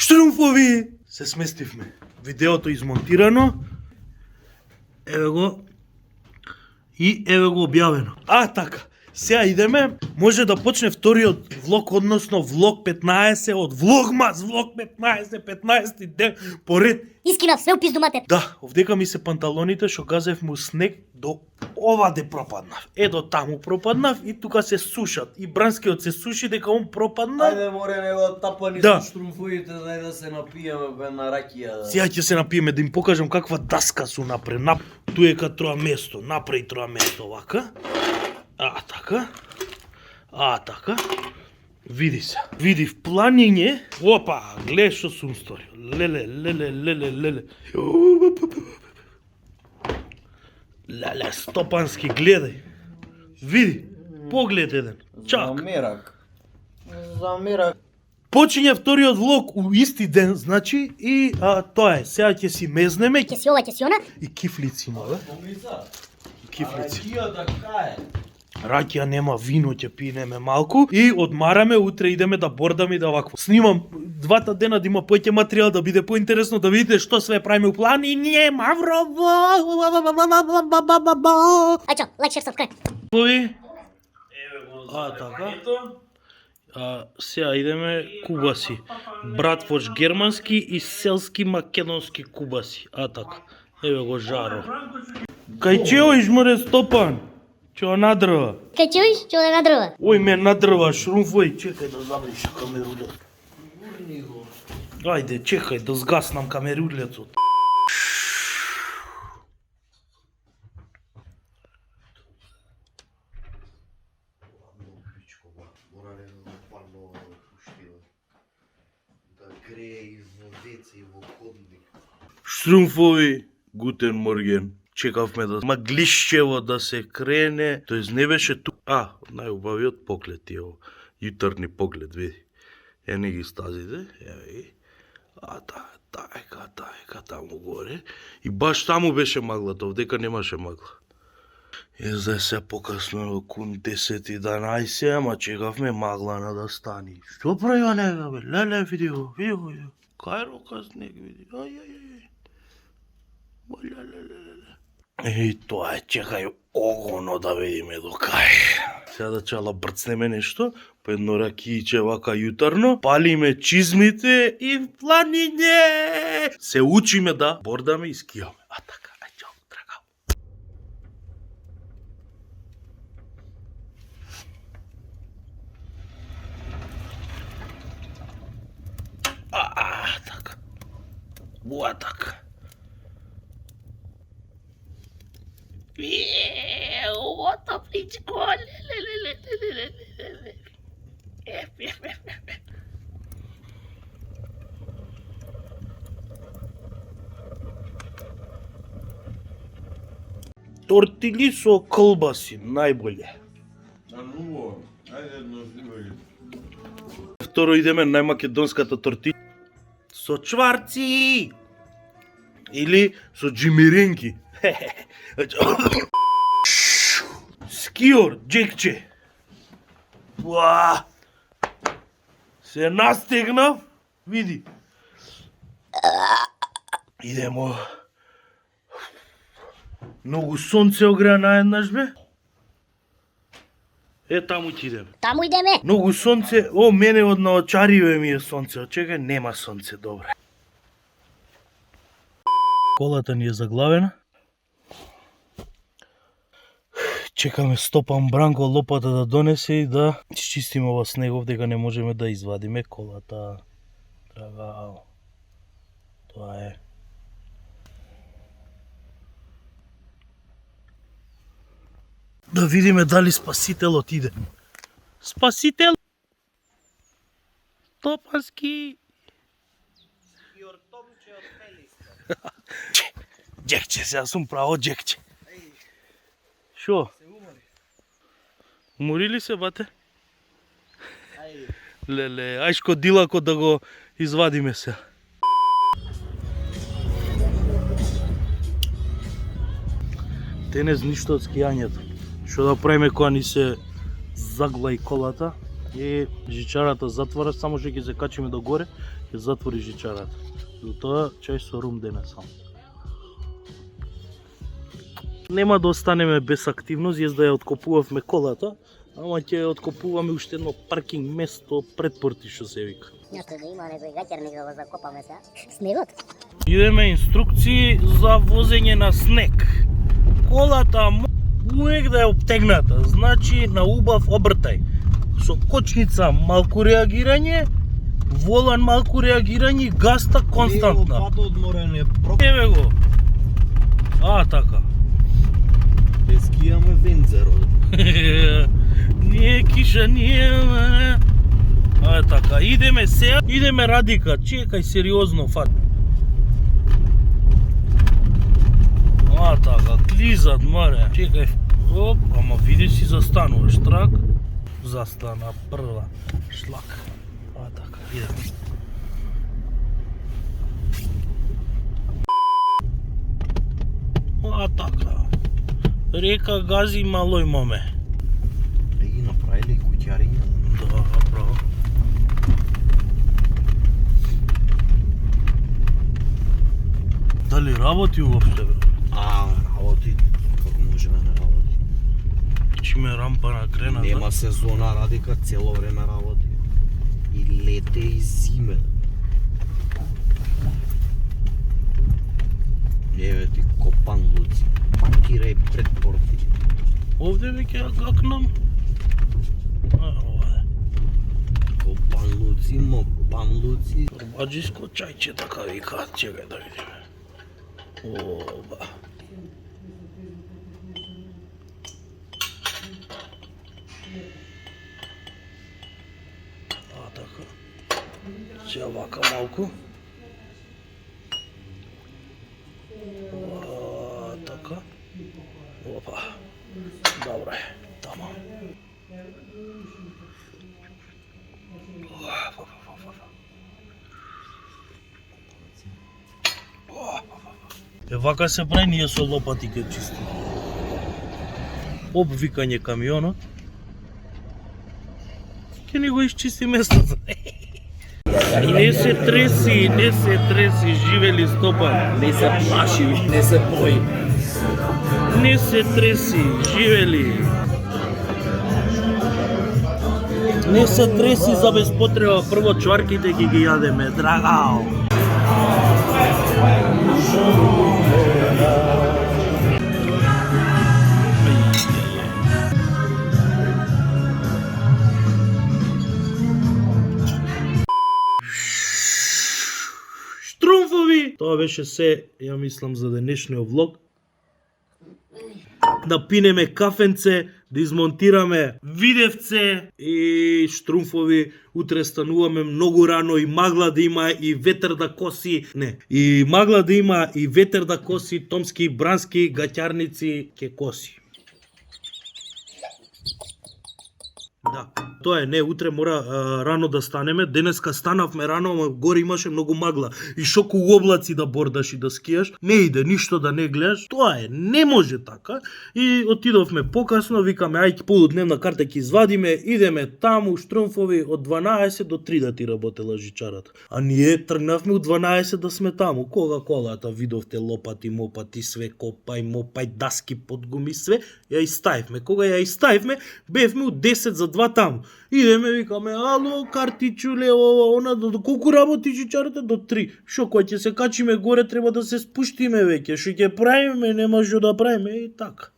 Штрумфови! Се сместивме. Видеото измонтирано. Еве го. И еве го објавено. Така. Сега идеме, може да почне вториот влог, односно влог 15 од Влогмас, влог 15, 15 ден поред. Искинав, све упизду матер. Да, овдека ми се панталоните што газев му снег до оваде пропаднав. До таму пропаднав и тука се сушат. И бранскиот се суши дека он пропадна. Ајде море него тапани Да. со штрумфуите да се напиеме една ракија. Сега ќе се напиеме да им покажам каква даска су напред. Ту е катроа место, направи троа место вака. Така. Така. Види се. Види в планиње. Опа, гледа што сум сторил. Леле. Леле, стопански, гледај. Види. Поглед еден. Чак. Замерак. Почиња вториот влог у исти ден, значи, и тоа е. Сега ќе си мезнеме. Ќе си ова, ќе си она. И кифлици има, бе. Помица. Кифлици. Ракија така е. Ракија нема, вино ќе пинеме малку и одмараме, утре идеме да бордаме и да вакво. Снимам двата дена да има повеќе материјал, да биде поинтересно, да видите што све правиме у планиње, Маврово. Ајчо, лайк, шер, сабскрайб. Ови. Така. Сега идеме кубаси. Братвош германски и селски македонски кубаси. Така. Еве го жаро. Кај чео изморе Стопан? Чео надрва. Кај чуиш, ќе оде на дрва. Ој ме надрва шрумфој, чекај да забриша камерулјот. Ајде, чекај да згаснам камерулјецот. Штрумфови, гутен морген. Чекавме да маглишчево да се крене, тоест не беше ту. Најубавиот поглед е ово. Јутарни поглед, види. Не ги стазите, еве. Тајка, таму горе. И баш таму беше маглата, овдека немаше магла. За се покасно кун 10-11, ама чекавме маглана да стани. Што прави онега, бе? Леле, види го. Кај рука снег, види. И тоа е, чекај огоно да видиме до кај. Сега да чала брцнеме нешто, по едно ракијче вака јутарно, палиме чизмите и в планиње. Се учиме да бордаме и скијаме. Така, чао, трагал. Така. Така. Ота птичко, Тортили со колбаси, најболje. Второ идеме најмакедонската тортила со чварци или со джимиренки. Скиор, джекче. Се настегнав, види. Идемо. Многу сонце огреа наеднаш, бе. Таму ќе идеме. Таму идеме. Многу сонце, мене од наочариве ми е сонце. Чекај, нема сонце, добре. Колата ни е заглавена. Чекаме Стопан Бранко лопата да донесе и да чистиме ова снегов, дека не можеме да извадиме колата. Трагал. Тоа е. Да видиме дали спасителот иде. Спасител! Стопански! Джекче, сега сум право джекче. Шо? Умори ли се, бате? Леле, ајшко дилако да го извадиме се. Денес ништо од скијањето. Што да правиме кога ни се загла и колата? И жичарата затвора, само што ќе се качиме до горе, ќе затвори жичарата. До тоа чај со рум денес само. Нема да останеме без активност, јас да ја откопувавме колата, ама ќе ја откопуваме уште едно паркинг место пред порти што се вика. Някой да има некој гаќерник да го закопаме сега. Снегот? Идеме инструкции за возење на снег. Колата uvek да е обтегната, значи на убав обртај. Со кочница малку реагирање, волан малку реагирање, гаста константна. одморене, Еве го. Така. скијаме вензеро. Nije kiša, nije... така, идеме сега, идеме Радика, чекај сериозно фат. Така, клизат, маре, чекај, оп, ама види си застануваш, трак, застана прва, шлак, така, идеме. Така, река гази мало имаме. И ги направиле и куќариња. Да, право. Дали работи уопште, бе? Работи. Како може да не работи? Чиме рампа на крена, Нема сезона, Радика цело време работи. И лете и зиме. Еве ти копан луци. Паркирај пред порти. Овде веќе ја гакнам. Овде. Копан луци, мопан луци. Баджиско чајче, така викаат, чекај да видиме. Оба. Така. Ќе вака малку. Така. Опа. Добре, тамо. Вака се прави, ние со лопати ке чистим. Обвикање камионот. Ке ни го изчисти местото. Не се треси, живели Стопан. Не се плаши, не се бои. Не се треси, живели. Не се треси за безпотреба, прво чварките ги јадеме, драгао. Штрумфови! Тоа беше се, ја мислам, за денешниот влог. Да пинеме кафенце, да измонтираме видевце и штрумфови. Утре стануваме многу рано и магла да има и ветер да коси. Не, и магла да има и ветер да коси, томски, брански, гаќарници ке коси. Да, тоа е, не, утре мора рано да станеме. Денеска станавме рано, ама горе имаше многу магла. И шоку облаци да бордаш и да скијаш. Не иде ништо да не гледаш. Тоа е, не може така. И отидовме покасно, викаме, ајде полудневна карта ќе извадиме, идеме таму, Штрумфови, од 12 до 3 да ти работела жичарата. А ние тргнавме од 12 да сме таму. Кога колата видовте лопати, мопати, све, копај, мопај, даски, подгуми, све, ја иставивме. Кога ја иставивме, бевме од 10 за 2 таму. Идеме, викаме, ало, картичуле, ова, она, до колку работи жичарата? До 3. Шо, кога ќе се качиме горе, треба да се спуштиме веќе. Шо ќе правиме, нема што да правиме. И така.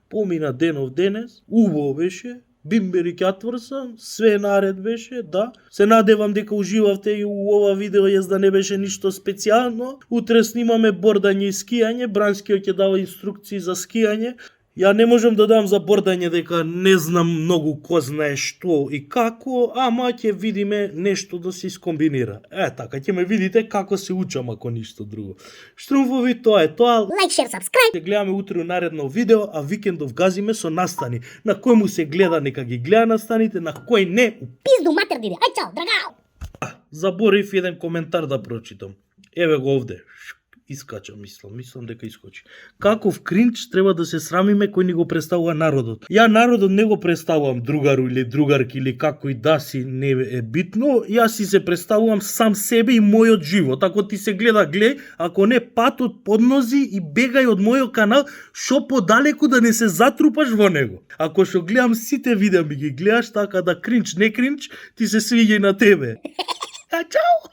Помина денов денес, убаво беше, бимбери кјатврса, све наред беше, да. Се надевам дека уживавте и у ова видео, јас да не беше ништо специјално. Утре снимаме бордање и скијање, Бранскиот ќе дава инструкции за скијање. Ја не можам да дам за бордање дека не знам многу ко знае што и како, ама ќе видиме нешто да се искомбинира. Така, ќе ме видите како се учам ако ништо друго. Штрумфови, тоа е тоа. Лайк, шер, сабскрайб. Се гледаме утре наредно видео, а викендов газиме со настани. На кој му се гледа, нека ги гледа настаните, на кој не. Пизду матер диде. Ај, чао, драгао. Заборив еден коментар да прочитам. Еве го овде. Искача, мислам дека искочи. Каков кринч треба да се срамиме кој ни го представува народот? Ја народот не го представувам другару или другарки или како и да си, не е битно, јас си се представувам сам себе и мојот живот. Ако ти се гледа, глеј, ако не патот поднози и бегај од мојот канал, шо подалеку да не се затрупаш во него. Ако што гледам сите видеа ми ги гледаш, така да кринч, не кринч, ти се свиѓа и на тебе. А, чао!